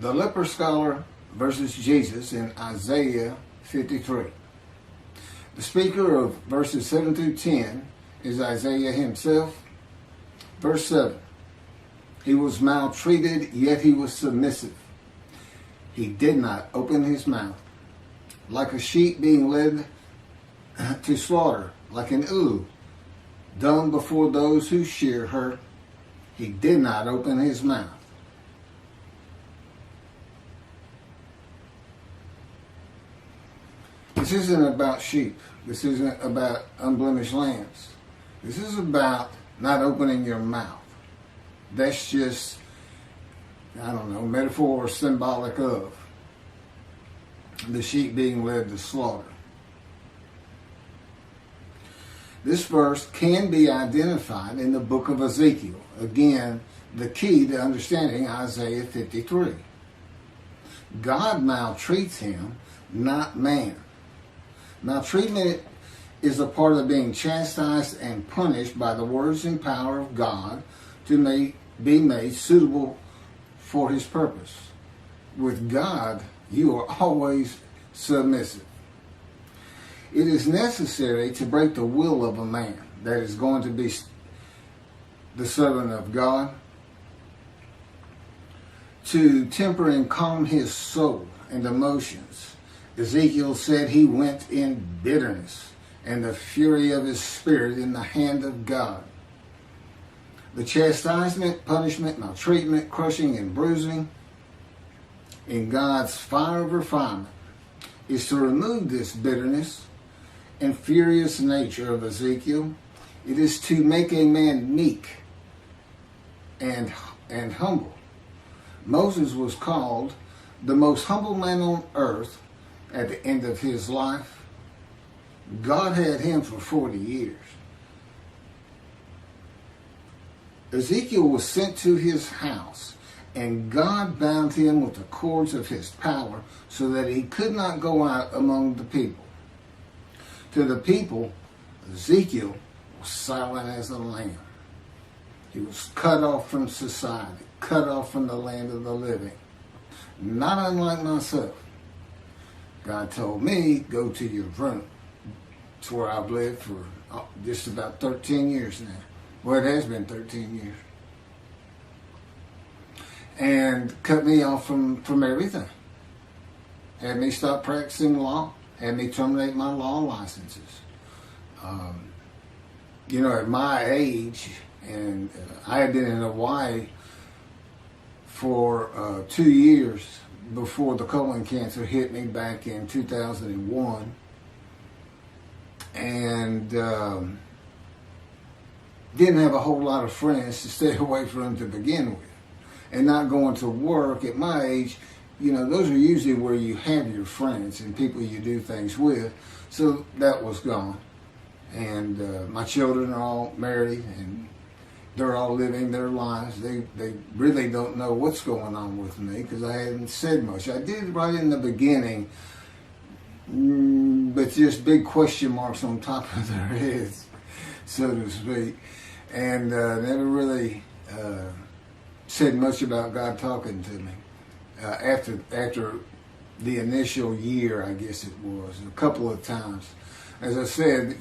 The leper scholar versus Jesus in Isaiah 53. The speaker of verses 7 through 10 is Isaiah himself. Verse 7. He was maltreated, yet he was submissive. He did not open his mouth. Like a sheep being led to slaughter, like an ewe, dumb before those who shear her, he did not open his mouth. This isn't about sheep. This isn't about unblemished lambs. This is about not opening your mouth. That's just, I don't know, metaphor or symbolic of the sheep being led to slaughter. This verse can be identified in the book of Ezekiel. Again, the key to understanding Isaiah 53. God maltreats him, not man. Maltreatment is a part of being chastised and punished by the words and power of God to be made suitable for his purpose. With God, you are always submissive. It is necessary to break the will of a man that is going to be the servant of God, to temper and calm his soul and emotions. Ezekiel said he went in bitterness and the fury of his spirit in the hand of God. The chastisement, punishment, maltreatment, crushing, and bruising in God's fire of refinement is to remove this bitterness and furious nature of Ezekiel. It is to make a man meek and humble. Moses was called the most humble man on earth at the end of his life. God had him for 40 years. Ezekiel was sent to his house, and God bound him with the cords of his power so that he could not go out among the people. To the people, Ezekiel was silent as a lamb. He was cut off from society, cut off from the land of the living. Not unlike myself. God told me, go to your room. It's where I've lived for just about 13 years now. Well, it has been 13 years. And cut me off from everything. Had me stop practicing law. Had me terminate my law licenses. At my age, and I had been in Hawaii for 2 years before the colon cancer hit me back in 2001. And didn't have a whole lot of friends to stay away from to begin with. And not going to work at my age, those are usually where you have your friends and people you do things with. So that was gone. And my children are all married and they're all living their lives. They really don't know what's going on with me because I haven't said much. I did right in the beginning, but just big question marks on top of their heads, so to speak. And never really said much about God talking to me. After the initial year, I guess it was, a couple of times. As I said,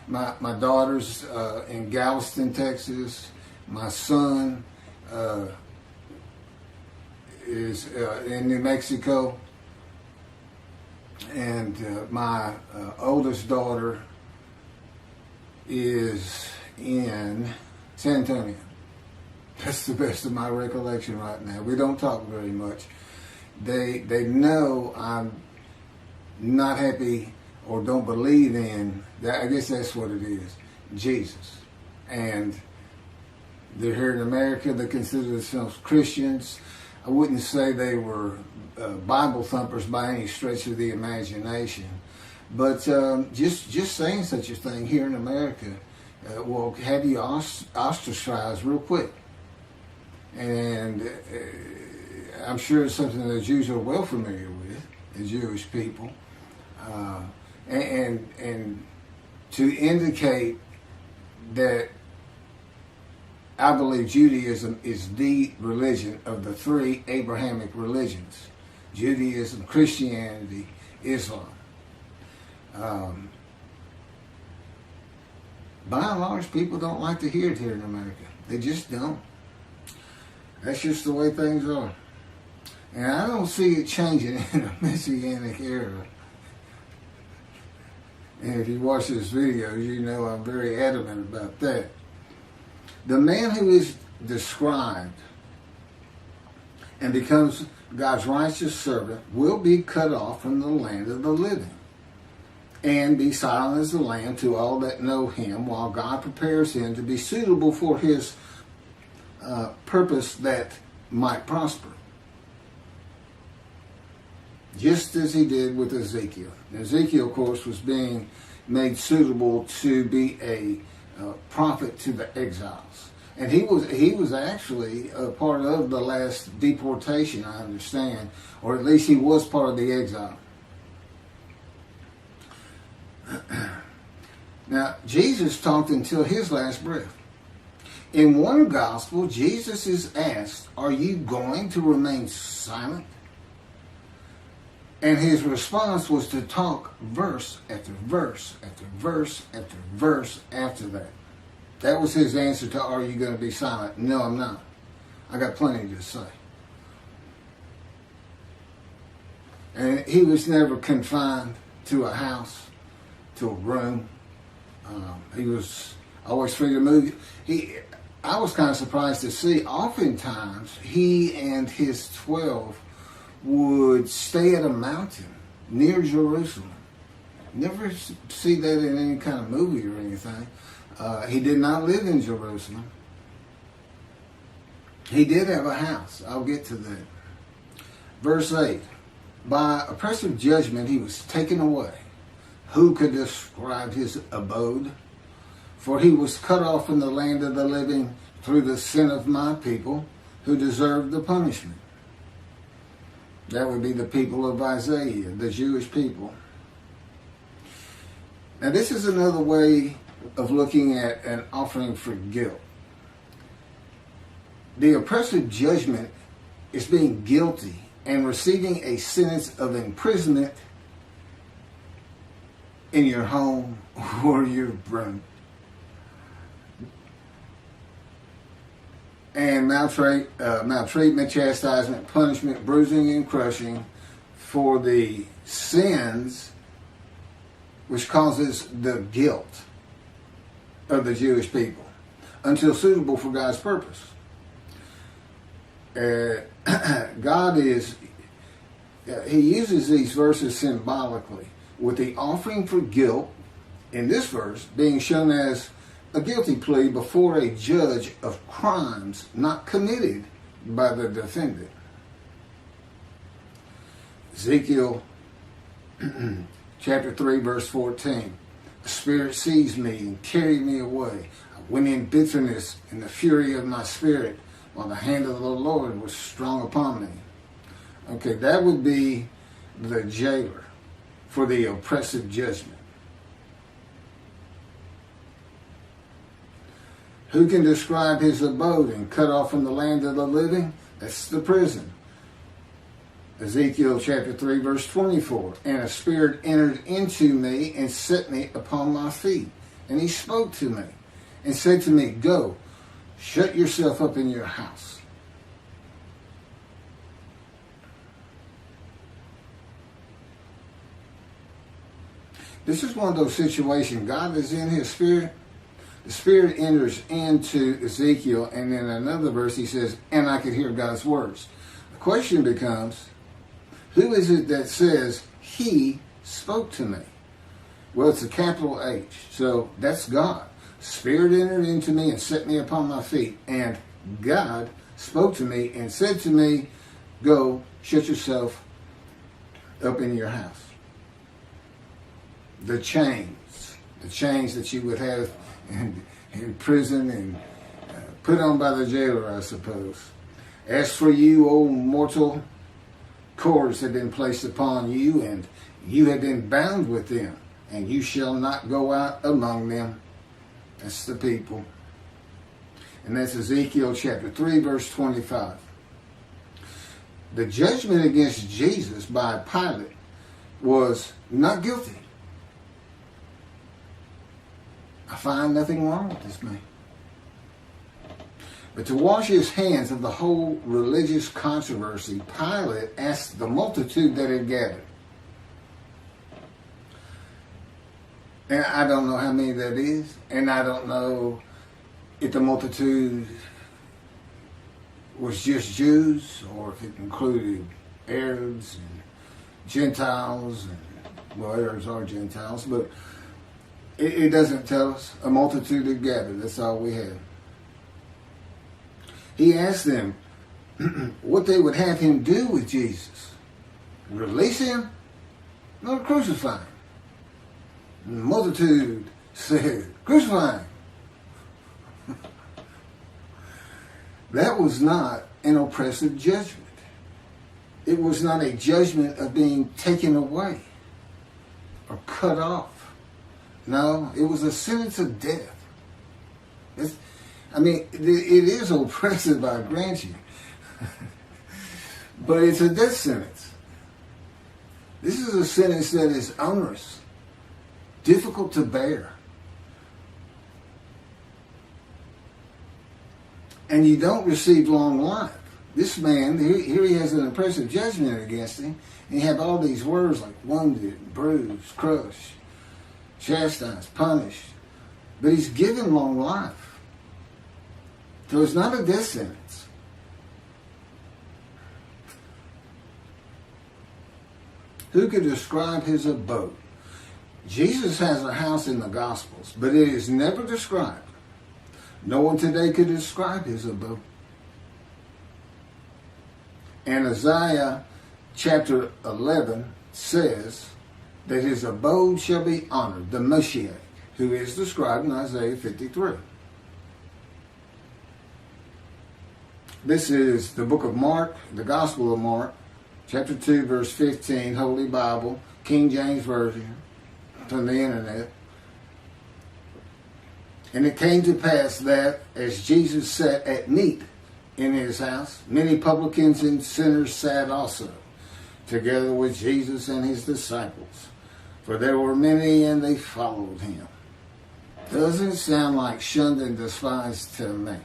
my daughter's in Galveston, Texas. My son is in New Mexico. And my oldest daughter is in San Antonio. That's the best of my recollection right now. We don't talk very much. They know I'm not happy or don't believe in that. I guess that's what it is, Jesus. And they're here in America. They consider themselves Christians. I wouldn't say they were Bible thumpers by any stretch of the imagination, but just saying such a thing here in America will have you ostracized real quick. And I'm sure it's something that Jews are well familiar with, the Jewish people. And to indicate that I believe Judaism is the religion of the three Abrahamic religions: Judaism, Christianity, Islam. By and large, people don't like to hear it here in America. They just don't. That's just the way things are. And I don't see it changing in a Messianic era. And if you watch this video, you know I'm very adamant about that. The man who is described and becomes God's righteous servant will be cut off from the land of the living and be silent as the lamb to all that know him, while God prepares him to be suitable for his purpose that might prosper. Just as he did with Ezekiel. Ezekiel, of course, was being made suitable to be a prophet to the exiles. And he was actually a part of the last deportation, I understand, or at least he was part of the exile. Now, Jesus talked until his last breath. In one gospel, Jesus is asked, "Are you going to remain silent?" And his response was to talk verse after verse after verse after verse after that. That was his answer to, "Are you going to be silent?" "No, I'm not. I got plenty to say." And he was never confined to a house, to a room. He was always free to move. I was kind of surprised to see, oftentimes, he and his 12 would stay at a mountain near Jerusalem. Never see that in any kind of movie or anything. He did not live in Jerusalem. He did have a house. I'll get to that. Verse 8. By oppressive judgment he was taken away. Who could describe his abode? For he was cut off from the land of the living through the sin of my people, who deserved the punishment. That would be the people of Isaiah, the Jewish people. Now this is another way of looking at an offering for guilt. The oppressive judgment is being guilty and receiving a sentence of imprisonment in your home or your room. And maltreatment, chastisement, punishment, bruising, and crushing for the sins which causes the guilt of the Jewish people until suitable for God's purpose. God is, he uses these verses symbolically, with the offering for guilt in this verse being shown as a guilty plea before a judge of crimes not committed by the defendant. Ezekiel chapter 3 verse 14. The Spirit seized me and carried me away. I went in bitterness in the fury of my spirit, while the hand of the Lord was strong upon me. Okay, that would be the jailer for the oppressive judgment. Who can describe his abode and cut off from the land of the living? That's the prison. Ezekiel chapter 3 verse 24. And a spirit entered into me and set me upon my feet. And he spoke to me and said to me, "Go, shut yourself up in your house." This is one of those situations. God is in his spirit. The Spirit enters into Ezekiel, and in another verse he says, "And I could hear God's words." The question becomes, who is it that says, "He spoke to me"? Well, it's a capital H, so that's God. Spirit entered into me and set me upon my feet, and God spoke to me and said to me, "Go, shut yourself up in your house." The chains that you would have in prison and put on by the jailer, I suppose. As for you, O mortal, cords have been placed upon you, and you have been bound with them, and you shall not go out among them. That's the people. And that's Ezekiel chapter 3, verse 25. The judgment against Jesus by Pilate was not guilty. I find nothing wrong with this man. But to wash his hands of the whole religious controversy, Pilate asked the multitude that had gathered. And I don't know how many that is, and I don't know if the multitude was just Jews or if it included Arabs and Gentiles, and well, Arabs are Gentiles, but it doesn't tell us. A multitude had gathered. That's all we have. He asked them what they would have him do with Jesus. Release him? No, crucify him. And the multitude said, crucify him. That was not an oppressive judgment. It was not a judgment of being taken away or cut off. No, it was a sentence of death. It is oppressive, I grant you. But it's a death sentence. This is a sentence that is onerous, difficult to bear. And you don't receive long life. This man, here he has an oppressive judgment against him, and you have all these words like wounded, bruised, crushed, chastised, punished. But he's given long life. So it's not a death sentence. Who could describe his abode? Jesus has a house in the Gospels, but it is never described. No one today could describe his abode. And Isaiah chapter 11 says that his abode shall be honored, the Messiah, who is described in Isaiah 53. This is the book of Mark, the Gospel of Mark, chapter 2, verse 15, Holy Bible, King James Version, from the internet. And it came to pass that, as Jesus sat at meat in his house, many publicans and sinners sat also, together with Jesus and his disciples. For there were many, and they followed him. Doesn't sound like shunned and despised to me.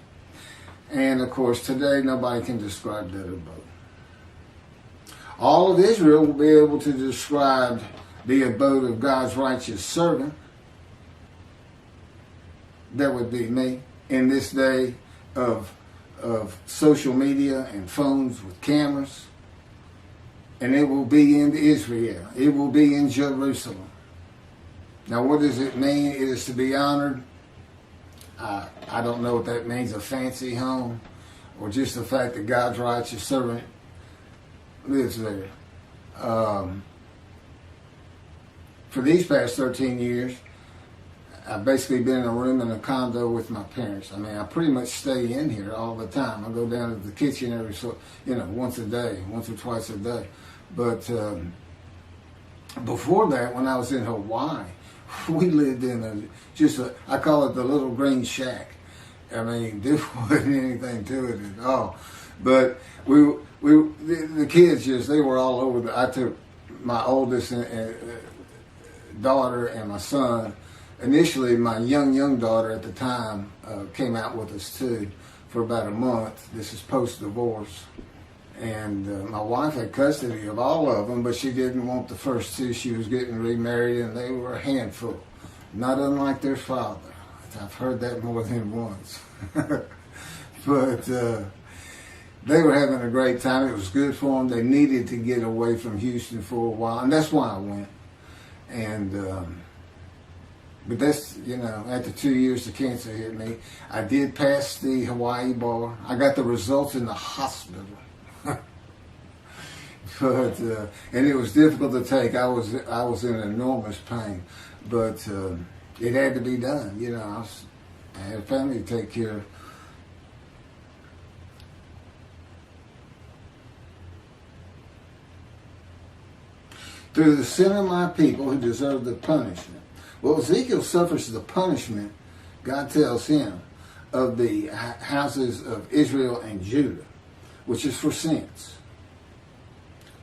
And of course, today nobody can describe that abode. All of Israel will be able to describe the abode of God's righteous servant. That would be me in this day of social media and phones with cameras. And it will be in Israel. It will be in Jerusalem. Now, what does it mean? It is to be honored. I don't know what that means, a fancy home, or just the fact that God's righteous servant lives there. For these past 13 years, I've basically been in a room in a condo with my parents. I pretty much stay in here all the time. I go down to the kitchen once a day, once or twice a day. But before that, when I was in Hawaii, we lived in I call it the little green shack. There wasn't anything to it at all. But the kids they were all over. I took my oldest daughter and my son. Initially, my young daughter at the time came out with us too for about a month. This is post-divorce. And my wife had custody of all of them, but she didn't want the first two. She was getting remarried, and they were a handful, not unlike their father. I've heard that more than once. But they were having a great time. It was good for them. They needed to get away from Houston for a while, and that's why I went. And but that's, after 2 years the cancer hit me. I did pass the Hawaii bar. I got the results in the hospital. But and it was difficult to take. I was in enormous pain, but it had to be done. I had a family to take care of. Through the sin of my people who deserve the punishment. Well, Ezekiel suffers the punishment. God tells him, of the houses of Israel and Judah, which is for sins,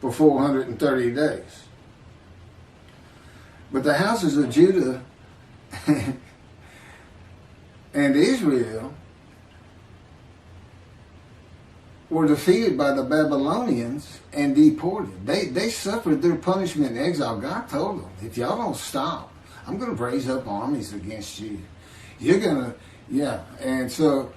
for 430 days. But the houses of Judah and Israel were defeated by the Babylonians and deported. They suffered their punishment in exile. God told them, if y'all don't stop, I'm going to raise up armies against you. You're going to, yeah. And so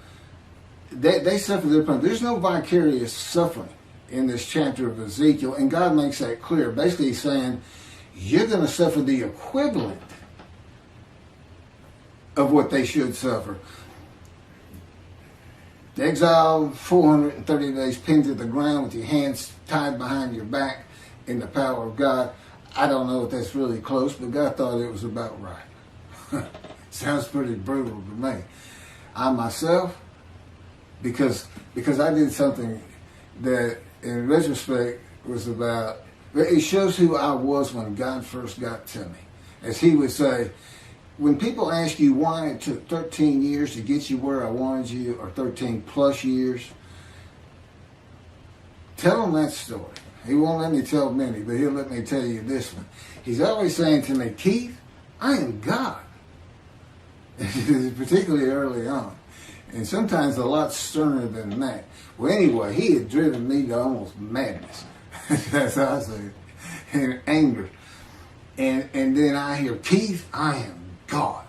they suffered their punishment. There's no vicarious suffering in this chapter of Ezekiel, and God makes that clear. Basically, he's saying, you're going to suffer the equivalent of what they should suffer. The exile, 430 days pinned to the ground with your hands tied behind your back in the power of God. I don't know if that's really close, but God thought it was about right. Sounds pretty brutal to me. I myself, because I did something that in retrospect was about, it shows who I was when God first got to me. As he would say, when people ask you why it took 13 years to get you where I wanted you, or 13 plus years, tell them that story. He won't let me tell many, but he'll let me tell you this one. He's always saying to me, Keith, I am God. Particularly early on. And sometimes a lot sterner than that. Well, anyway, he had driven me to almost madness. That's how I say it. And anger. And then I hear, Keith, I am God.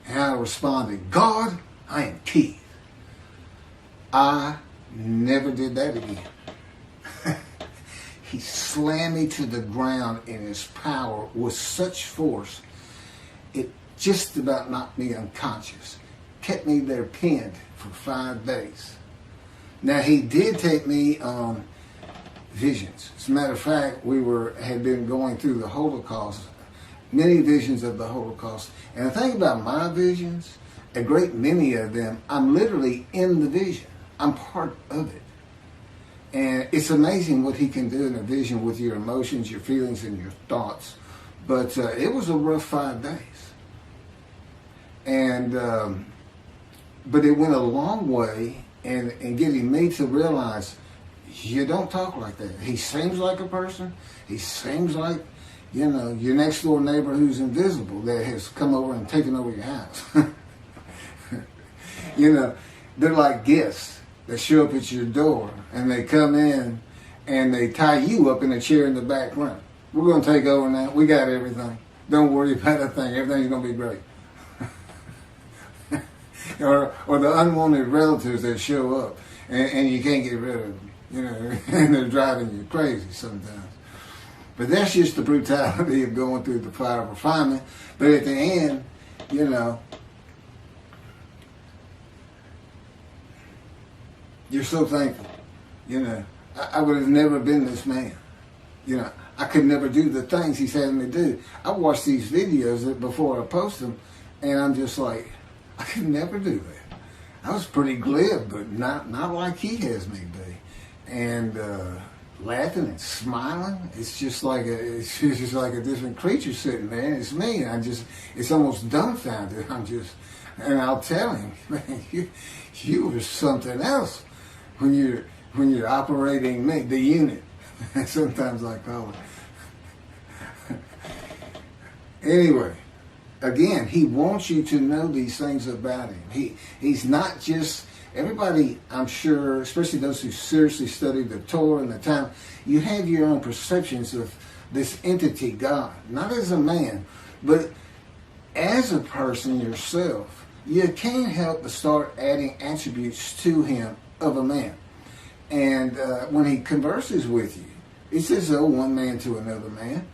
And I responded, God, I am Keith. I never did that again. He slammed me to the ground in his power with such force, it just about knocked me unconscious. Kept me there pinned for 5 days. Now, he did take me on visions. As a matter of fact, had been going through the Holocaust, many visions of the Holocaust. And the thing about my visions, a great many of them, I'm literally in the vision. I'm part of it. And it's amazing what he can do in a vision with your emotions, your feelings, and your thoughts. But it was a rough 5 days. And but it went a long way in getting me to realize, you don't talk like that. He seems like a person. He seems like, your next door neighbor who's invisible that has come over and taken over your house. They're like guests that show up at your door, and they come in and they tie you up in a chair in the back room. We're going to take over now. We got everything. Don't worry about a thing. Everything's going to be great. or the unwanted relatives that show up and you can't get rid of them. And they're driving you crazy sometimes. But that's just the brutality of going through the fire of refinement. But at the end, you're so thankful. I would have never been this man. I could never do the things he's having me do. I watch these videos before I post them, and I'm just like, I could never do that. I was pretty glib, but not like he has me be. And laughing and smiling, it's just like a different creature sitting there, and it's me. And it's almost dumbfounded. And I'll tell him, man, you were something else when you're operating me, the unit. Sometimes I call it. Anyway, again, he wants you to know these things about him. He's not just, everybody, I'm sure, especially those who seriously study the Torah and the time, you have your own perceptions of this entity, God. Not as a man, but as a person yourself. You can't help but start adding attributes to him of a man. And when he converses with you, he says, one man to another man.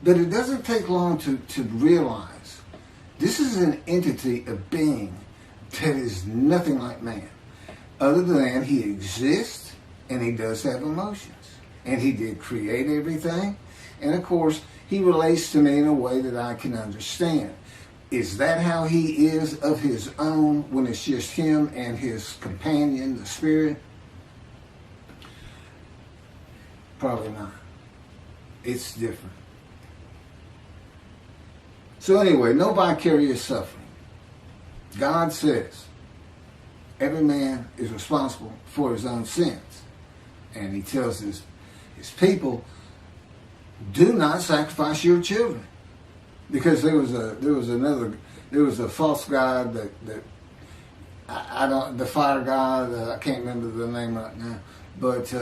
But it doesn't take long to realize this is an entity, a being that is nothing like man, other than he exists and he does have emotions. And he did create everything. And of course, he relates to me in a way that I can understand. Is that how he is of his own when it's just him and his companion, the spirit? Probably not. It's different. So anyway, no vicarious suffering. God says every man is responsible for his own sins. And he tells his people, do not sacrifice your children. Because there was a false god that the fire god, I can't remember the name right now, but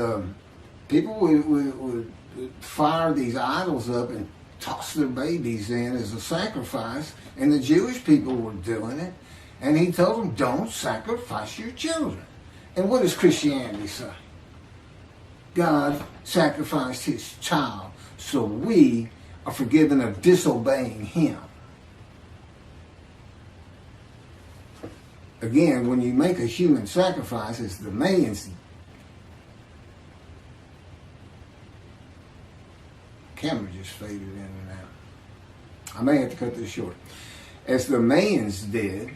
people would fire these idols up and toss their babies in as a sacrifice, and the Jewish people were doing it, and he told them, don't sacrifice your children. And what does Christianity say? God sacrificed his child so we are forgiven of disobeying him. Again, when you make a human sacrifice, it's the man's. Camera just faded in and out. I may have to cut this short. As the Mayans did,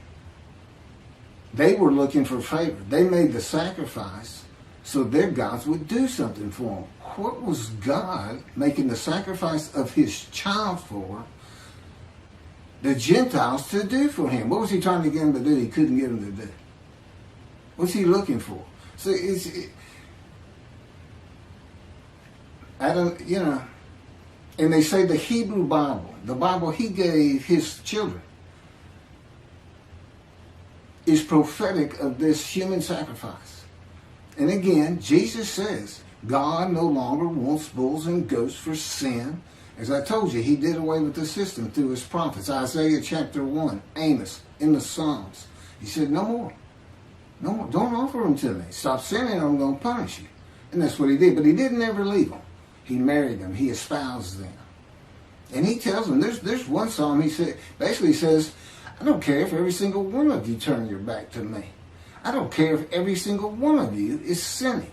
they were looking for favor. They made the sacrifice so their gods would do something for them. What was God making the sacrifice of his child for the Gentiles to do for him? What was he trying to get them to do he couldn't get them to do? What's he looking for? So and they say the Hebrew Bible, the Bible he gave his children, is prophetic of this human sacrifice. And again, Jesus says, God no longer wants bulls and goats for sin. As I told you, he did away with the system through his prophets. Isaiah chapter 1, Amos, in the Psalms. He said, no more. No more. Don't offer them to me. Stop sinning or I'm going to punish you. And that's what he did. But he didn't ever leave them. He married them. He espoused them. And he tells them, there's one psalm he basically says, I don't care if every single one of you turn your back to me. I don't care if every single one of you is sinning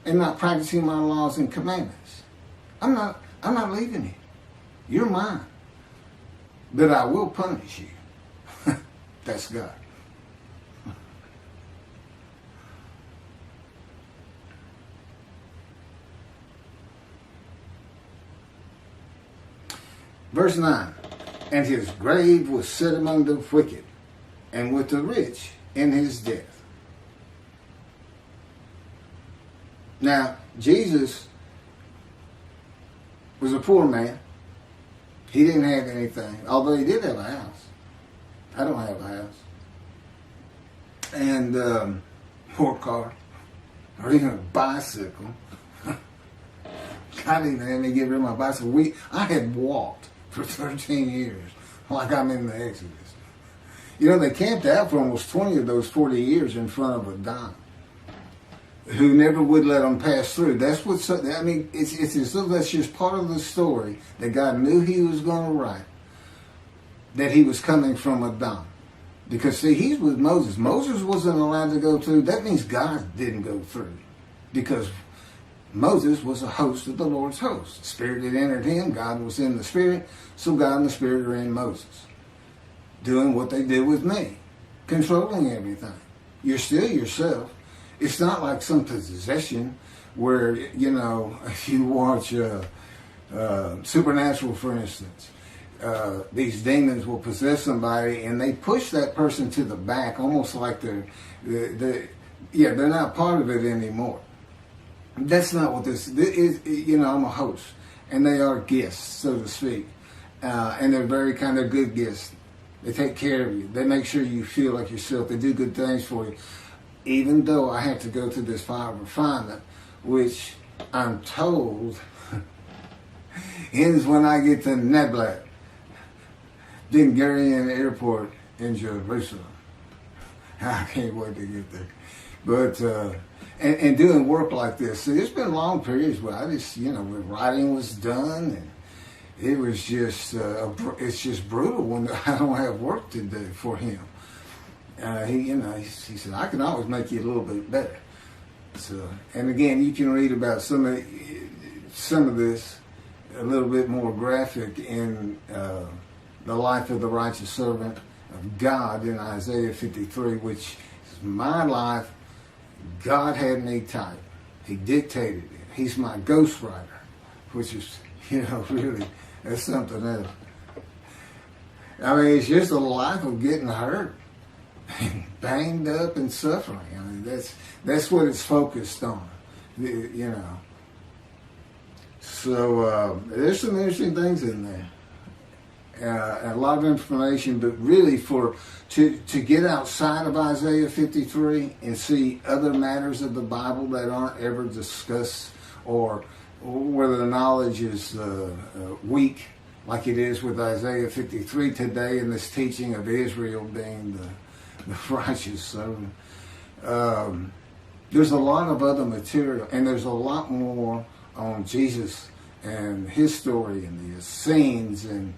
and not practicing my laws and commandments. I'm not leaving you. You're mine. But I will punish you. That's God. Verse 9, and his grave was set among the wicked, and with the rich in his death. Now, Jesus was a poor man. He didn't have anything, although he did have a house. I don't have a house. And or car, or even a bicycle. God didn't have me get rid of my bicycle. I had walked for 13 years, like I'm in the Exodus. You know, they camped out for almost 20 of those 40 years in front of a Don who never would let them pass through. That's what's, I mean, it's as though that's just part of the story that God knew he was going to write, that he was coming from a Don. Because, see, he's with Moses. Moses wasn't allowed to go through. That means God didn't go through. Because Moses was a host of the Lord's host. The Spirit had entered him. God was in the Spirit. So God and the Spirit are in Moses. Doing what they did with me. Controlling everything. You're still yourself. It's not like some possession where, you know, if you watch Supernatural, for instance, these demons will possess somebody and they push that person to the back, almost like they're not part of it anymore. That's not what this is. You know, I'm a host, and they are guests, so to speak, and they're very kind of good guests. They take care of you. They make sure you feel like yourself. They do good things for you. Even though I have to go through this fire of refinement, which I'm told ends when I get to Neblat, Ben Gurion Airport in Jerusalem. I can't wait to get there. But and doing work like this, so there's been long periods where I just, you know, when writing was done, and it was just it's just brutal when I don't have work to do for him. He said, I can always make you a little bit better. So, and again, you can read about some of this a little bit more graphic in the life of the righteous servant of God in Isaiah 53, which is my life. God had me type. He dictated it. He's my ghostwriter, which is, you know, really, that's something else. I mean, it's just a life of getting hurt. banged up and suffering. I mean, that's what it's focused on, you know. So there's some interesting things in there. A lot of information, but really to get outside of Isaiah 53 and see other matters of the Bible that aren't ever discussed, or whether the knowledge is weak, like it is with Isaiah 53 today in this teaching of Israel being the righteous servant. There's a lot of other material, and there's a lot more on Jesus and his story and the Essenes and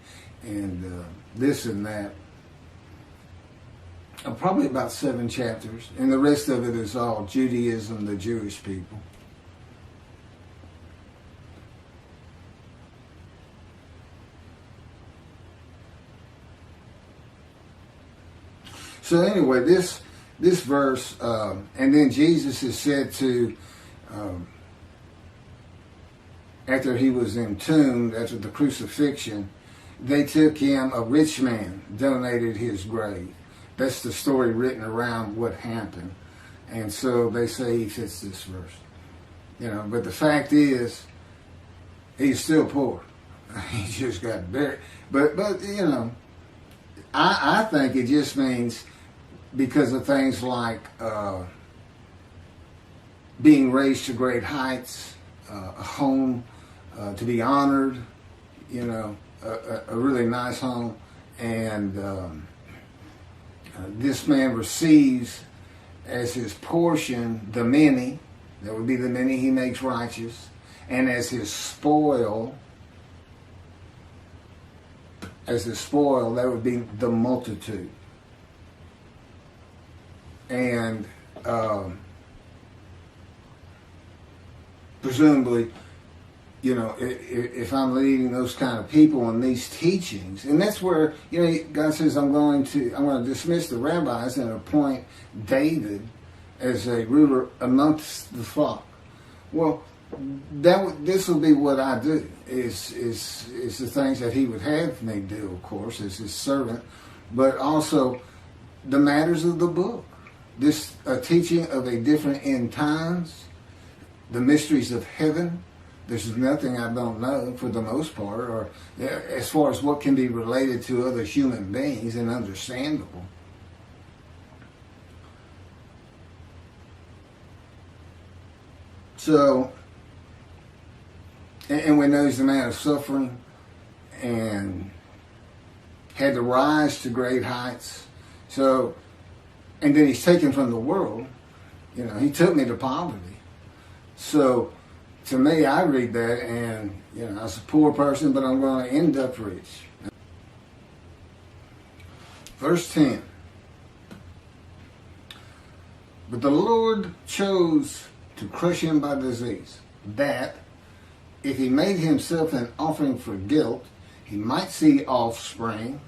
this and that. Probably about 7 chapters, and the rest of it is all Judaism, the Jewish people. So anyway, this verse, and then Jesus is said to, after he was entombed, after the crucifixion, they took him, a rich man donated his grave. That's the story written around what happened. And so they say he fits this verse. You know, but the fact is, he's still poor. He just got buried. But you know, I think it just means because of things like being raised to great heights, a home to be honored, you know, a really nice home, and this man receives as his portion the many, that would be the many he makes righteous, and as his spoil, that would be the multitude. And presumably, you know, if I'm leading those kind of people in these teachings, and that's where, you know, God says, I'm going to dismiss the rabbis and appoint David as a ruler amongst the flock. Well, this will be what I do, is the things that he would have me do, of course, as his servant, but also the matters of the book. This teaching of a different end times, the mysteries of heaven. There's nothing I don't know for the most part, or as far as what can be related to other human beings and understandable. So, and we know he's a man of suffering and had to rise to great heights. So, and then he's taken from the world. You know, he took me to poverty. So, to me, I read that, and, you know, I was a poor person, but I'm going to end up rich. Verse 10. But the Lord chose to crush him by disease, that, if he made himself an offering for guilt, he might see offspring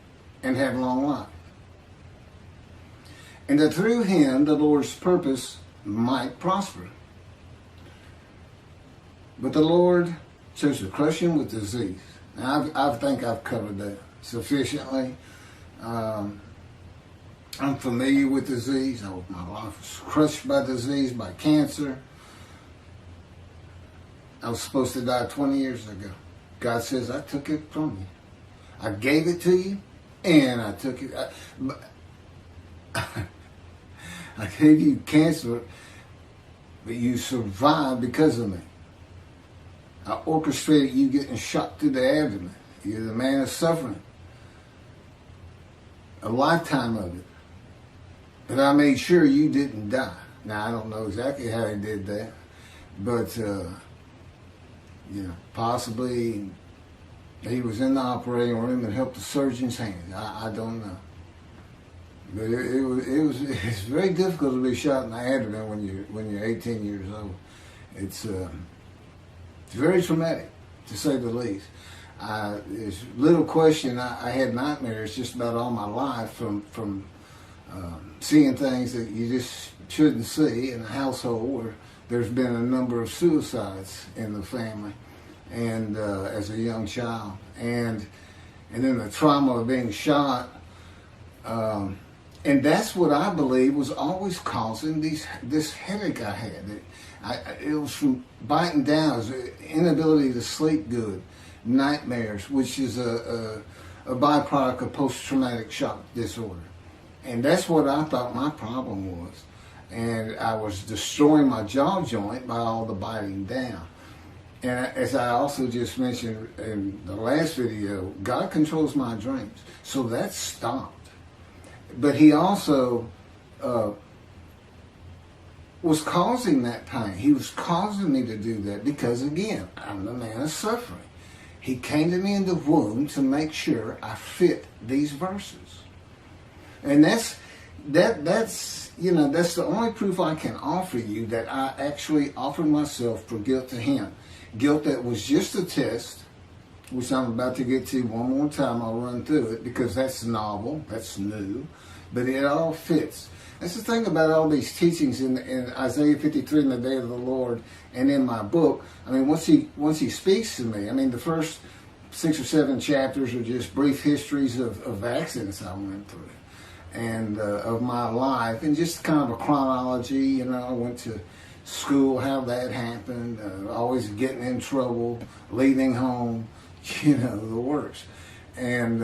and have long life. And that through him the Lord's purpose might prosper. But the Lord chose to crush him with disease. Now, I think I've covered that sufficiently. I'm familiar with disease. My life was crushed by disease, by cancer. I was supposed to die 20 years ago. God says, I took it from you. I gave it to you, and I took it. I gave you cancer, but you survived because of me. I orchestrated you getting shot through the abdomen. You're the man of suffering. A lifetime of it. But I made sure you didn't die. Now, I don't know exactly how he did that. But, you know, possibly he was in the operating room and helped the surgeon's hand. I don't know. But it's very difficult to be shot in the abdomen when you're 18 years old. It's very traumatic, to say the least. There's little question. I had nightmares just about all my life from seeing things that you just shouldn't see in a household where there's been a number of suicides in the family, and as a young child, and then the trauma of being shot. And that's what I believe was always causing this headache I had. It was from biting down, it was inability to sleep good, nightmares, which is a byproduct of post-traumatic shock disorder. And that's what I thought my problem was. And I was destroying my jaw joint by all the biting down. And as I also just mentioned in the last video, God controls my dreams. So that stopped. But he also was causing that pain. He was causing me to do that because, again, I'm the man of suffering. He came to me in the womb to make sure I fit these verses. And that's the only proof I can offer you that I actually offered myself for guilt to him. Guilt that was just a test, which I'm about to get to one more time. I'll run through it because that's novel, that's new, but it all fits. That's the thing about all these teachings in Isaiah 53 in the day of the Lord and in my book. I mean, once he speaks to me, I mean, the first 6 or 7 chapters are just brief histories of accidents I went through and of my life, and just kind of a chronology. I went to school, how that happened, always getting in trouble, leaving home, the works. And,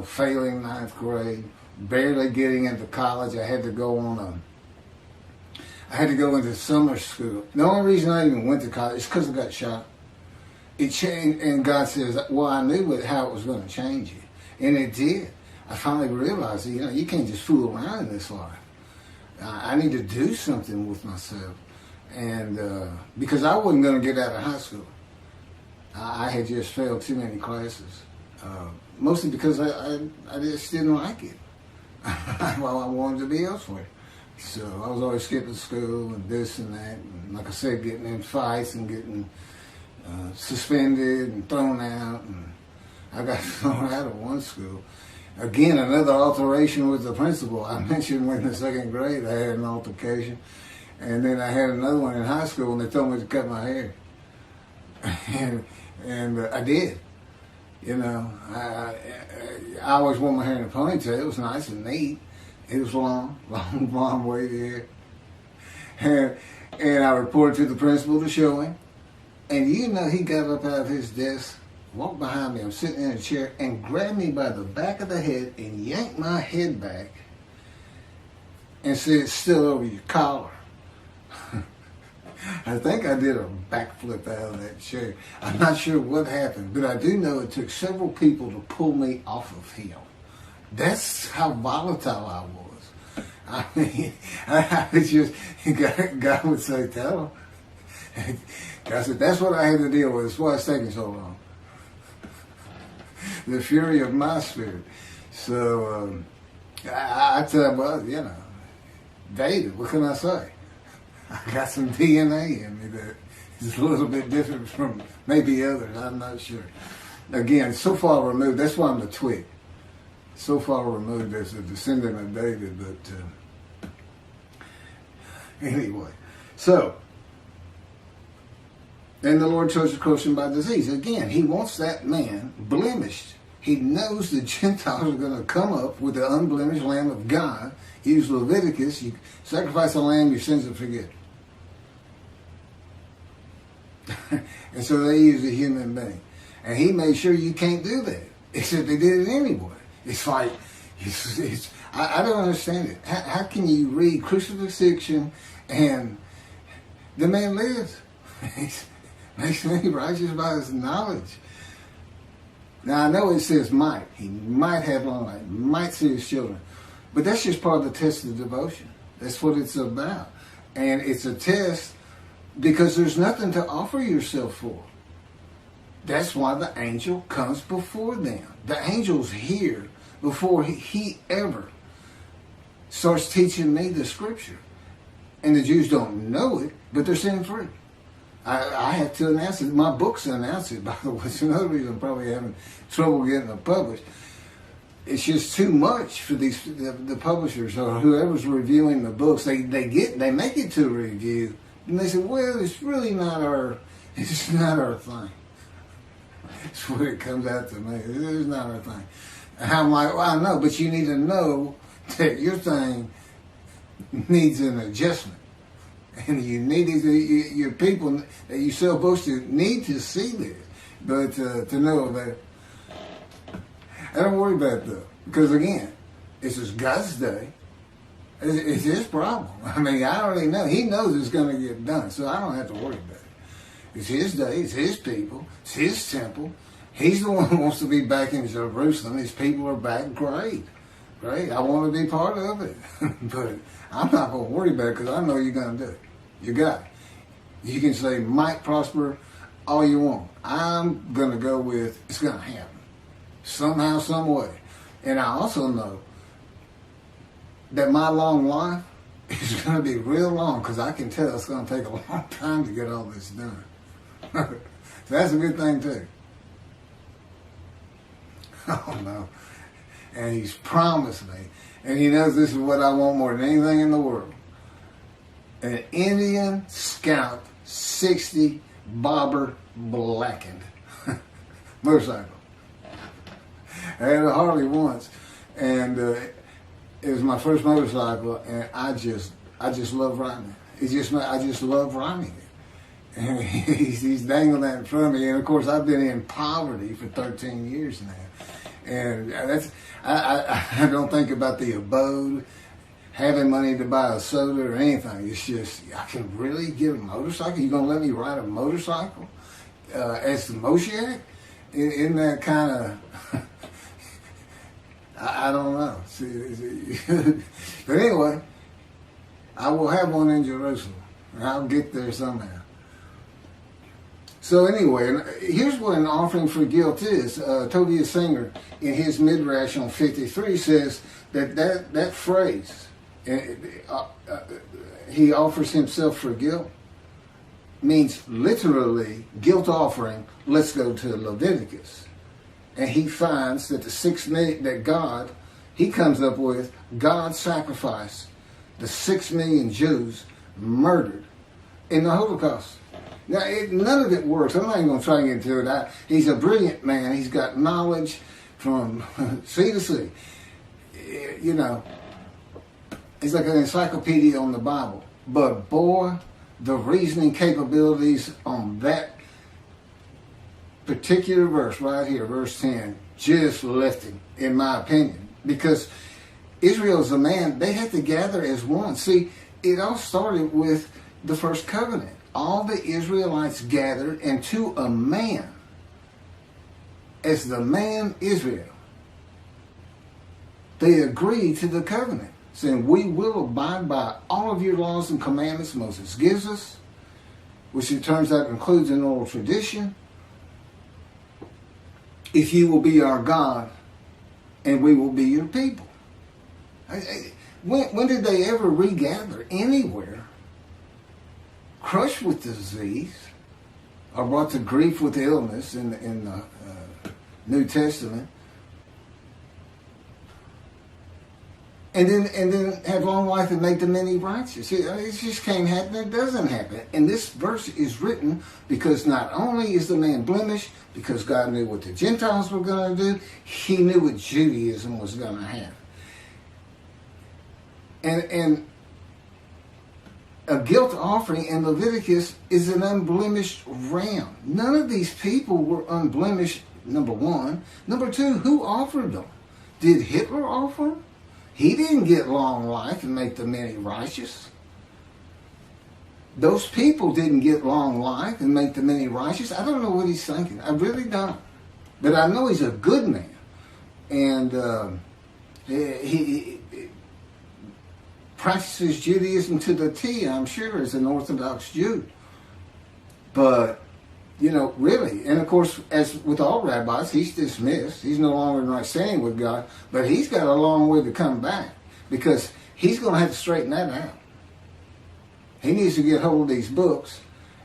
failing 9th grade, barely getting into college. I had to go into summer school. The only reason I even went to college is because I got shot. It changed, and God says, well, I knew how it was going to change you. And it did. I finally realized, you can't just fool around in this life. I need to do something with myself. And because I wasn't going to get out of high school. I had just failed too many classes. Mostly because I just didn't like it. Well, I wanted to be elsewhere. So I was always skipping school and this and that. And like I said, getting in fights and getting suspended and thrown out. And I got thrown out of one school. Again, another alteration with the principal. I mentioned when in the 2nd grade I had an altercation. And then I had another one in high school and they told me to cut my hair. And I did. I always wore my hair in a ponytail. It was nice and neat. It was long blonde wavy hair. And I reported to the principal to show him. And he got up out of his desk, walked behind me, I'm sitting in a chair, and grabbed me by the back of the head and yanked my head back and said, "It's still over your collar." I think I did a backflip out of that chair. I'm not sure what happened, but I do know it took several people to pull me off of him. That's how volatile I was. I mean, I was just, God would say, "Tell him." God said, "That's what I had to deal with. That's why it's taking so long." The fury of my spirit. So, I tell him, well, David, what can I say? I got some DNA in me that is a little bit different from maybe others. I'm not sure. Again, so far removed. That's why I'm the twig. So far removed as a descendant of David. But anyway, so then the Lord chose to curse him by disease. Again, he wants that man blemished. He knows the Gentiles are going to come up with the unblemished Lamb of God. Use Leviticus. You sacrifice a lamb, your sins are forgiven. And so they use a human being. And he made sure you can't do that. Except they did it anyway. It's like, I don't understand it. How can you read crucifixion and the man lives? Makes me righteous by his knowledge. Now, I know it says might. He might have long life, might see his children. But that's just part of the test of devotion. That's what it's about. And it's a test because there's nothing to offer yourself for. That's why the angel comes before them. The angel's here before he ever starts teaching me the scripture. And the Jews don't know it, but they're sin free. I have to announce it. My books announce it, by the way. It's another reason I'm probably having trouble getting it published. It's just too much for the publishers or whoever's reviewing the books. They make it to a review, and they say, well, it's not our thing. That's what it comes out to me. It's not our thing. And I'm like, well, I know, but you need to know that your thing needs an adjustment. And you need your people that you're supposed to need to see this. But to know that, I don't worry about it though. Because again, this is God's day. It's his problem. I mean, I already know. He knows it's going to get done. So I don't have to worry about it. It's his day. It's his people. It's his temple. He's the one who wants to be back in Jerusalem. His people are back. Great. Great. I want to be part of it. But I'm not going to worry about it because I know you're going to do it. You got it. You can say might prosper all you want. I'm going to go with it's going to happen. Somehow, some way. And I also know that my long life is going to be real long because I can tell it's going to take a long time to get all this done. So that's a good thing too. Oh no. And he's promised me, and he knows this is what I want more than anything in the world. An Indian Scout 60 bobber blackened motorcycle. I had a Harley once, and it was my first motorcycle, and I just love riding it. I just love riding it. And he's dangling that in front of me, and of course I've been in poverty for 13 years now, and I don't think about the abode, having money to buy a soda or anything. It's just I can really get a motorcycle. You gonna let me ride a motorcycle as the Moshiach? Isn't that kind of I don't know. But anyway, I will have one in Jerusalem, and I'll get there somehow. So anyway, here's what an offering for guilt is. Tobiah Singer, in his Midrash on 53, says that phrase, he offers himself for guilt, means literally guilt offering. Let's go to Leviticus. And he finds that the 6 million that God, he comes up with, God sacrificed the 6 million Jews murdered in the Holocaust. Now, none of it works. I'm not even going to try and get into it. He's a brilliant man. He's got knowledge from sea to sea. You know, he's like an encyclopedia on the Bible. But boy, the reasoning capabilities on that particular verse right here, verse 10, just left him, in my opinion. Because Israel's a man, they had to gather as one. See, it all started with the first covenant. All the Israelites gathered, and to a man, as the man Israel, they agreed to the covenant, saying, we will abide by all of your laws and commandments Moses gives us, which it turns out includes an oral tradition. If you will be our God, and we will be your people. When did they ever regather anywhere? Crushed with disease, or brought to grief with illness in the New Testament, and then have long life and make the many righteous. It just can't happen. It doesn't happen. And this verse is written because not only is the man blemished, because God knew what the Gentiles were going to do, he knew what Judaism was going to have. And a guilt offering in Leviticus is an unblemished ram. None of these people were unblemished, number one. Number two, who offered them? Did Hitler offer them? He didn't get long life and make the many righteous. Those people didn't get long life and make the many righteous. I don't know what he's thinking. I really don't. But I know he's a good man. And he practices Judaism to the T, I'm sure, as an Orthodox Jew. But, you know, really, and of course, as with all rabbis, he's dismissed. He's no longer in right standing with God, but he's got a long way to come back because he's going to have to straighten that out. He needs to get hold of these books,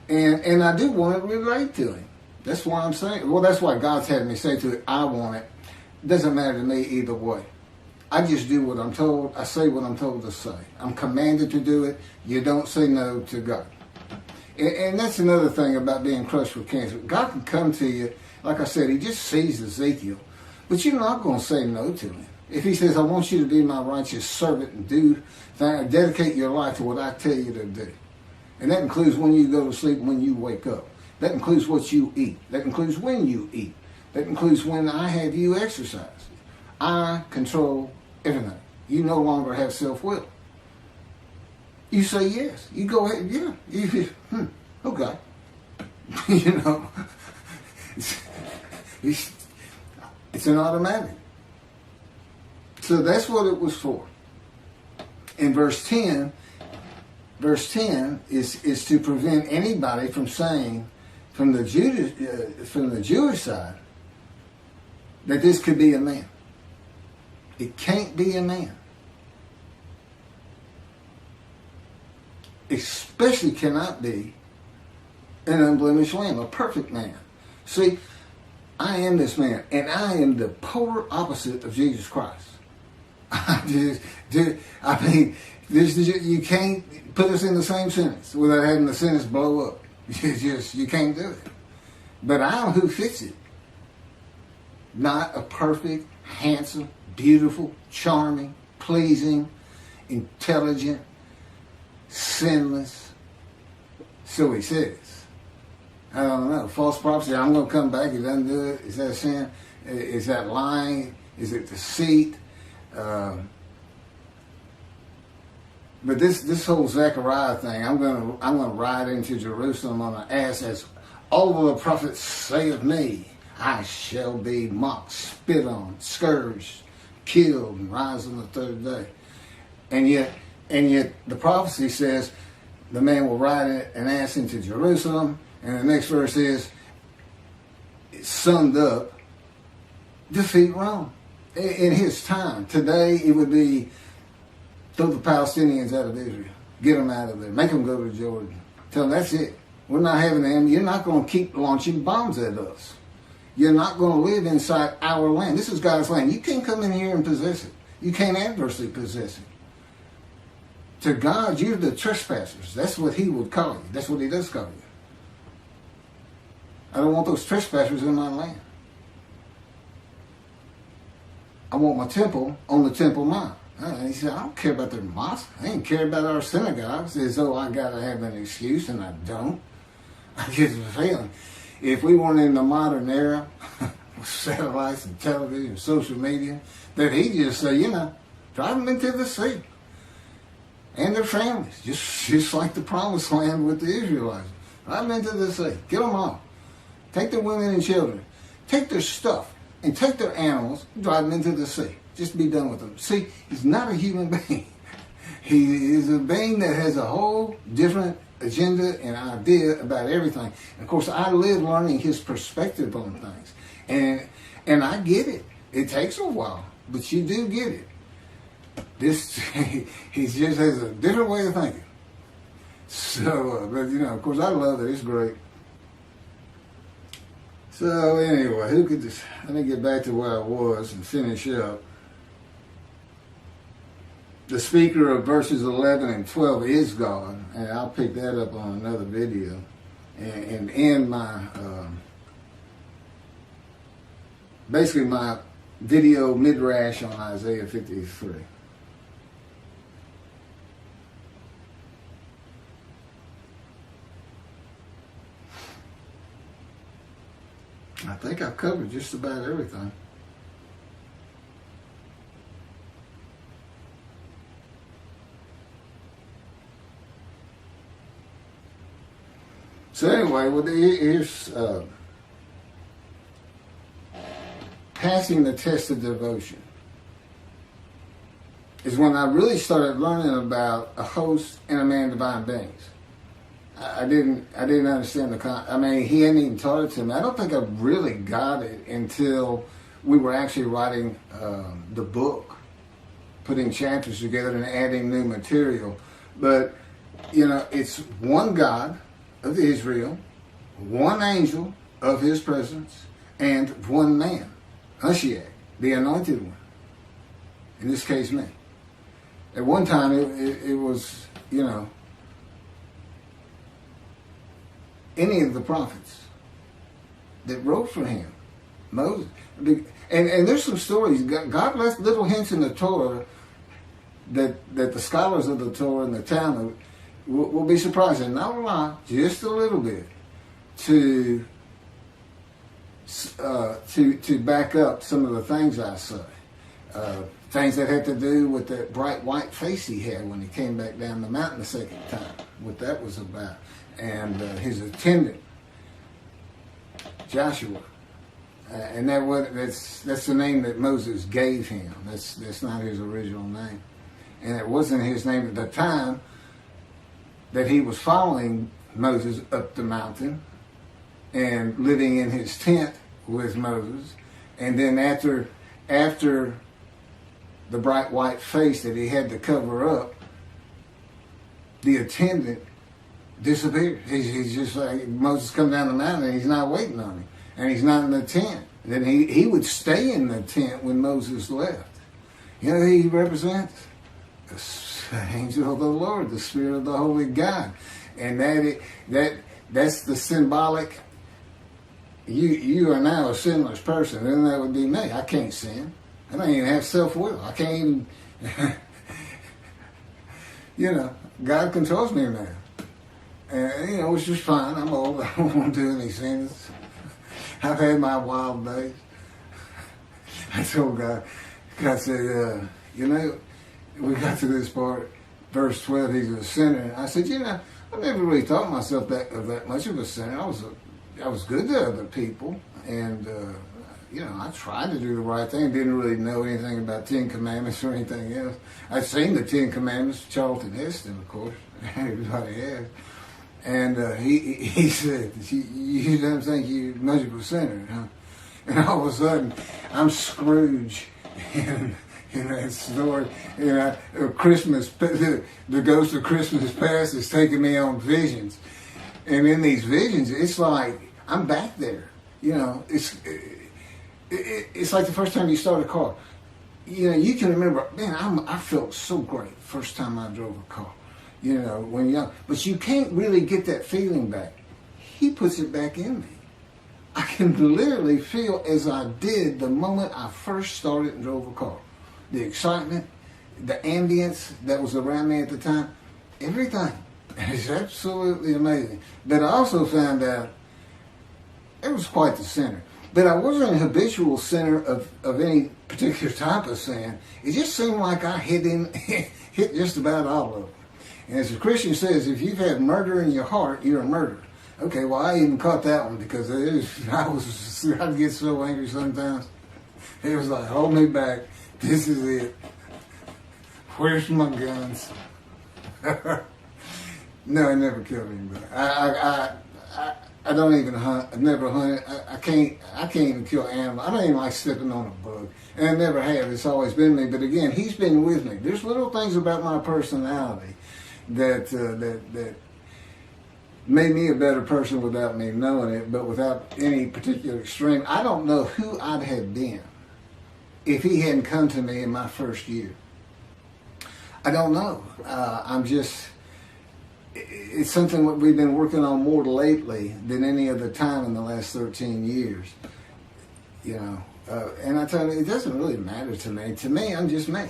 and I do want to relate to him. That's why I'm saying, well, that's why God's had me say to it, I want it. Doesn't matter to me either way. I just do what I'm told. I say what I'm told to say. I'm commanded to do it. You don't say no to God. And that's another thing about being crushed with cancer. God can come to you, like I said, he just sees Ezekiel. But you're not going to say no to him. If he says, I want you to be my righteous servant and dedicate your life to what I tell you to do. And that includes when you go to sleep and when you wake up. That includes what you eat. That includes when you eat. That includes when I have you exercise. I control everything. You no longer have self-will. You say yes. You go ahead, yeah. Okay. You know, it's an automatic. So that's what it was for. In verse 10 is to prevent anybody from saying, from the Jewish side, that this could be a man. It can't be a man. Especially cannot be an unblemished lamb, a perfect man. See, I am this man, and I am the polar opposite of Jesus Christ. You can't put us in the same sentence without having the sentence blow up. You can't do it. But I'm who fits it. Not a perfect, handsome, beautiful, charming, pleasing, intelligent, sinless. So he says. I don't know. False prophecy, I'm going to come back. He doesn't do it. Is that sin? Is that lying? Is it deceit? But this whole Zechariah thing, I'm gonna ride into Jerusalem on an ass, as all of the prophets say of me, I shall be mocked, spit on, scourged, killed, and rise on the third day. And yet the prophecy says the man will ride an ass into Jerusalem, and the next verse is, it's summed up, defeat Rome. In his time, today it would be throw the Palestinians out of Israel. Get them out of there. Make them go to Jordan. Tell them that's it. We're not having them. You're not going to keep launching bombs at us. You're not going to live inside our land. This is God's land. You can't come in here and possess it. You can't adversely possess it. To God, you're the trespassers. That's what he would call you. That's what he does call you. I don't want those trespassers in my land. I want my temple on the Temple Mount. And he said, I don't care about their mosque. I ain't care about our synagogues as though I got to have an excuse, and I don't. I get the feeling. If we weren't in the modern era with satellites and television and social media, that he'd just say, drive them into the sea. And their families, just like the promised land with the Israelites. Drive them into the sea. Get them off. Take their women and children. Take their stuff. And take their animals, drive them into the sea. Just be done with them. See, he's not a human being. He is a being that has a whole different agenda and idea about everything. And of course, I live learning his perspective on things. And I get it. It takes a while, but you do get it. He just has a different way of thinking. So, but of course, I love it. It's great. So anyway, let me get back to where I was and finish up. The speaker of verses 11 and 12 is God, and I'll pick that up on another video and end my, basically my video midrash on Isaiah 53. I think I've covered just about everything. So anyway, here's passing the test of devotion. Is when I really started learning about a host and a man divine beings. I didn't understand he hadn't even taught it to me. I don't think I really got it until we were actually writing the book, putting chapters together and adding new material. But, it's one God of Israel, one angel of his presence, and one man, Hushiach, the anointed one. In this case, me. At one time, it was, any of the prophets that wrote for him Moses. And there's some stories. God left little hints in the Torah that the scholars of the Torah and the Talmud will be surprised, and not a lot, just a little bit, to back up some of the things I say. Things that had to do with that bright white face he had when he came back down the mountain the second time, what that was about. And his attendant, Joshua. And that's the name that Moses gave him. That's not his original name. And it wasn't his name at the time that he was following Moses up the mountain and living in his tent with Moses. And then after the bright white face that he had to cover up, the attendant disappeared. He's just like, Moses come down the mountain and he's not waiting on him. And he's not in the tent. Then he would stay in the tent when Moses left. You know who he represents? The angel of the Lord, the Spirit of the Holy God. And that's the symbolic, you are now a sinless person, and that would be me. I can't sin. I don't even have self-will. I can't even, God controls me now. And, it's just fine. I'm old. I don't want to do any sins. I've had my wild days. I told God said, we got to this part, verse 12, he's a sinner. I said, I never really thought myself that much of a sinner. I was good to other people, and I tried to do the right thing. Didn't really know anything about 10 Commandments or anything else. I've seen the 10 Commandments, Charlton Heston, of course. Everybody has. And he said, you don't think you're much of a sinner, huh? And all of a sudden, I'm Scrooge in that story. Christmas, the ghost of Christmas past is taking me on visions. And in these visions, it's like, I'm back there. It's like the first time you start a car. You can remember, man, I felt so great the first time I drove a car. When you're young. But you can't really get that feeling back. He puts it back in me. I can literally feel as I did the moment I first started and drove a car. The excitement, the ambience that was around me at the time, everything. It's absolutely amazing. But I also found out it was quite the sinner. But I wasn't a habitual sinner of any particular type of sin. It just seemed like I hit just about all of them. And as a Christian says, if you've had murder in your heart, you're a murderer. Okay, well, I even caught that one because I'd get so angry sometimes. It was like, hold me back. This is it. Where's my guns? No, I never killed anybody. I don't even hunt. I've never hunted. I can't even kill animals. I don't even like stepping on a bug. And I never have. It's always been me. But again, he's been with me. There's little things about my personality that made me a better person without me knowing it, but without any particular extreme. I don't know who I'd have been if he hadn't come to me in my first year. I don't know. It's something that we've been working on more lately than any other time in the last 13 years. And I tell you, it doesn't really matter to me. To me, I'm just me.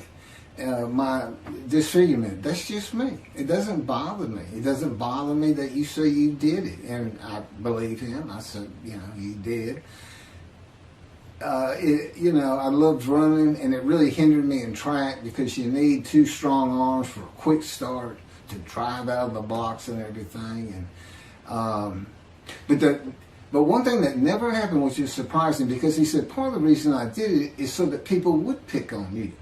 My disfigurement, that's just me. It doesn't bother me. It doesn't bother me that you say you did it. And I believe him. I said, you did. I loved running, and it really hindered me in track because you need 2 strong arms for a quick start to drive out of the blocks and everything. And but one thing that never happened, which is surprising, because he said part of the reason I did it is so that people would pick on you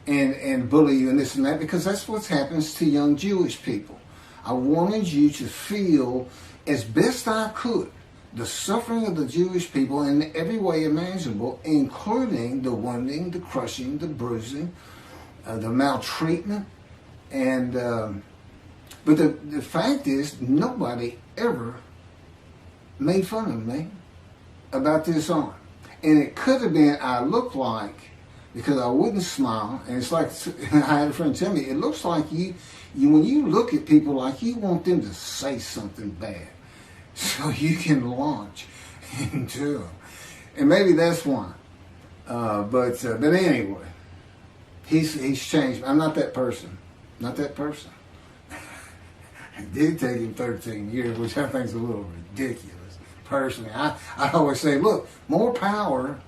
and bully you and this and that, because that's what happens to young Jewish people. I wanted you to feel, as best I could, the suffering of the Jewish people in every way imaginable, including the wounding, the crushing, the bruising, the maltreatment. And but the fact is, nobody ever made fun of me about this arm. And it could have been I looked like, because I wouldn't smile, and it's like, I had a friend tell me, it looks like you when you look at people, like you want them to say something bad so you can launch into them. And maybe that's why. But anyway, he's changed. I'm not that person. Not that person. It did take him 13 years, which I think is a little ridiculous. Personally, I always say, look, more power,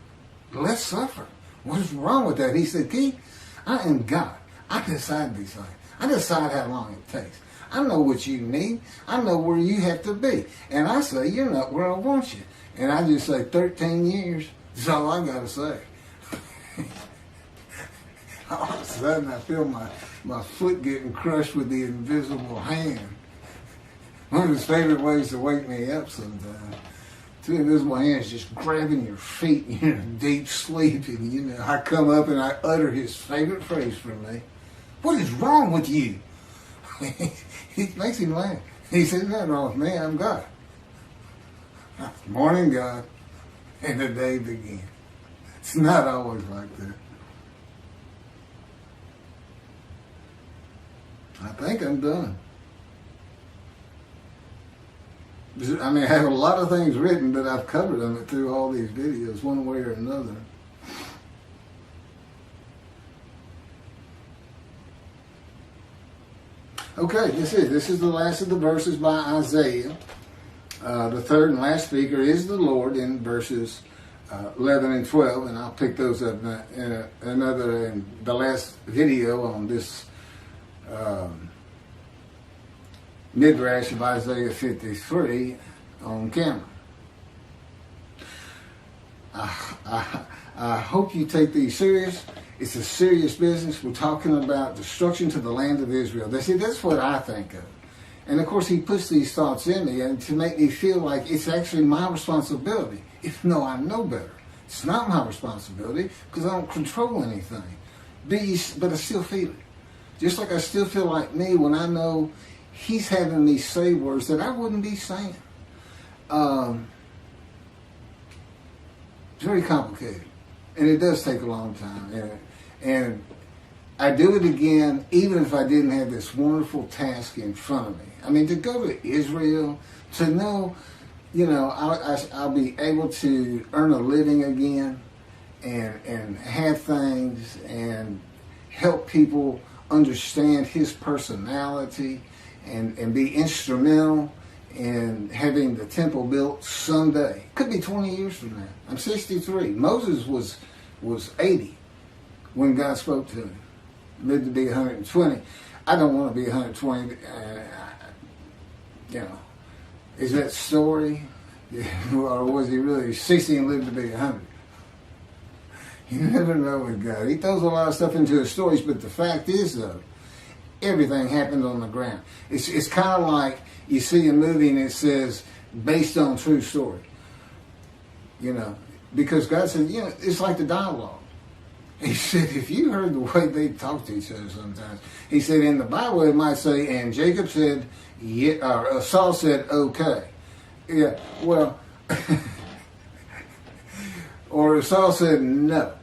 less suffering. What's wrong with that? He said, Keith, I am God. I decide these things. I decide how long it takes. I know what you need. I know where you have to be. And I say, you're not where I want you. And I just say 13 years. That's all I got to say. All of a sudden, I feel my foot getting crushed with the invisible hand. One of his favorite ways to wake me up sometimes. Two invisible hands just grabbing your feet, you're in deep sleep, and I come up and I utter his favorite phrase from me. What is wrong with you? It makes him laugh. He said, nothing wrong with me, I'm God. Morning, God, and the day begins. It's not always like that. I think I'm done. I mean, I have a lot of things written, but I've covered them through all these videos, one way or another. Okay, this is the last of the verses by Isaiah. The third and last speaker is the Lord in verses 11 and 12, and I'll pick those up in the last video on this Midrash of Isaiah 53 on camera. I hope you take these serious. It's a serious business. We're talking about destruction to the land of Israel. That's what I think of. And of course, he puts these thoughts in me and to make me feel like it's actually my responsibility. If no, I know better. It's not my responsibility because I don't control anything. But I still feel it. Just like I still feel like me when I know he's having me say words that I wouldn't be saying. It's very complicated. And it does take a long time. And I do it again, even if I didn't have this wonderful task in front of me. I mean, to go to Israel, to know, I'll be able to earn a living again and have things and help people understand his personality and be instrumental in having the temple built someday. Could be 20 years from now. I'm 63. Moses was 80 when God spoke to him. Lived to be 120. I don't want to be 120. Is that story? Or was he really 60 and lived to be 100? You never know with God. He throws a lot of stuff into his stories, but the fact is, though, everything happened on the ground. It's kind of like you see a movie and it says, based on true story. Because God said, it's like the dialogue. He said, if you heard the way they talk to each other sometimes, he said, in the Bible it might say, and Jacob said, yeah, or Saul said, okay. Yeah, well, or Saul said, no.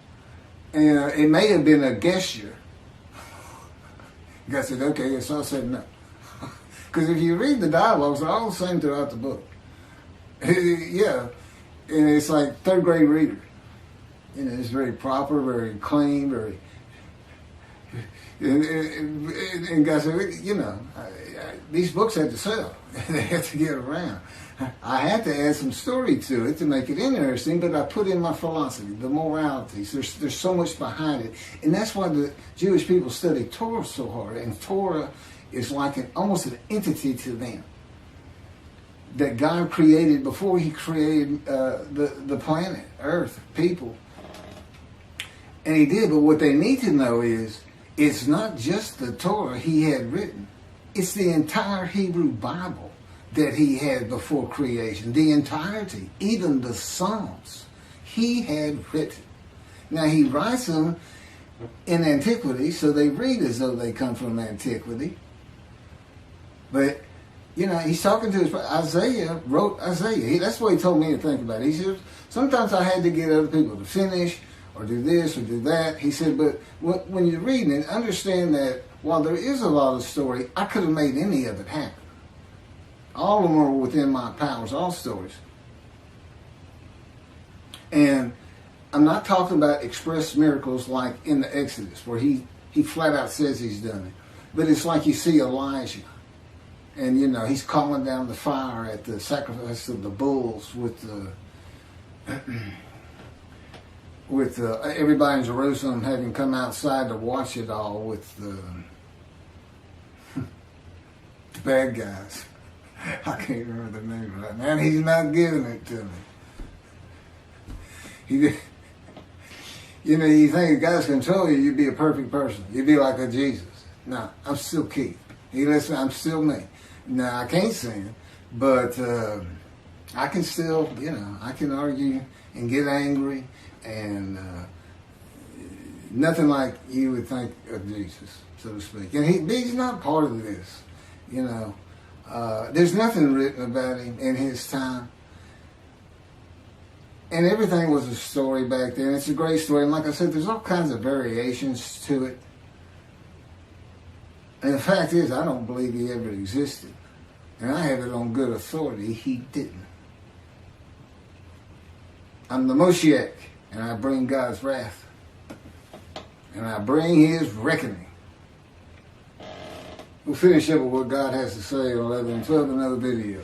And it may have been a gesture. God said, okay, and Saul said, no. Because if you read the dialogues, they're all the same throughout the book. Yeah, and it's like third grade reader. It's very proper, very clean, very... And God said, these books have to sell. They have to get around. I had to add some story to it to make it interesting, but I put in my philosophy, the moralities. There's so much behind it. And that's why the Jewish people study Torah so hard. And Torah is like almost an entity to them that God created before he created the planet, Earth, people. And he did, but what they need to know is it's not just the Torah he had written. It's the entire Hebrew Bible that he had before creation. The entirety, even the Psalms, he had written. Now he writes them in antiquity, so they read as though they come from antiquity. But, he's talking to Isaiah, wrote Isaiah. That's what he told me to think about it. He said, sometimes I had to get other people to finish, or do this, or do that. He said, but when you're reading it, understand that while there is a lot of story, I could have made any of it happen. All of them are within my powers, all stories. And I'm not talking about express miracles like in the Exodus, where he flat out says he's done it. But it's like you see Elijah, and he's calling down the fire at the sacrifice of the bulls with everybody in Jerusalem having come outside to watch it all with the bad guys. I can't remember their names right now. And he's not giving it to me. You think if God's control you, you'd be a perfect person. You'd be like a Jesus. No, I'm still Keith. I'm still me. Now, I can't sin, but I can still, I can argue and get angry and nothing like you would think of Jesus, so to speak. And he's not part of this, There's nothing written about him in his time. And everything was a story back then. It's a great story. And like I said, there's all kinds of variations to it. And the fact is, I don't believe he ever existed. And I have it on good authority, he didn't. I'm the Moshiach, and I bring God's wrath. And I bring his reckoning. We'll finish up with what God has to say on 11 and 12, another video.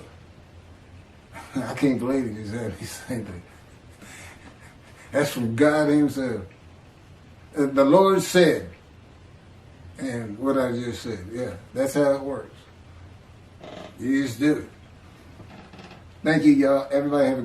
I can't believe he just had me say that. That's from God himself. The Lord said, and what I just said, yeah, that's how it works. You just do it. Thank you, y'all. Everybody have a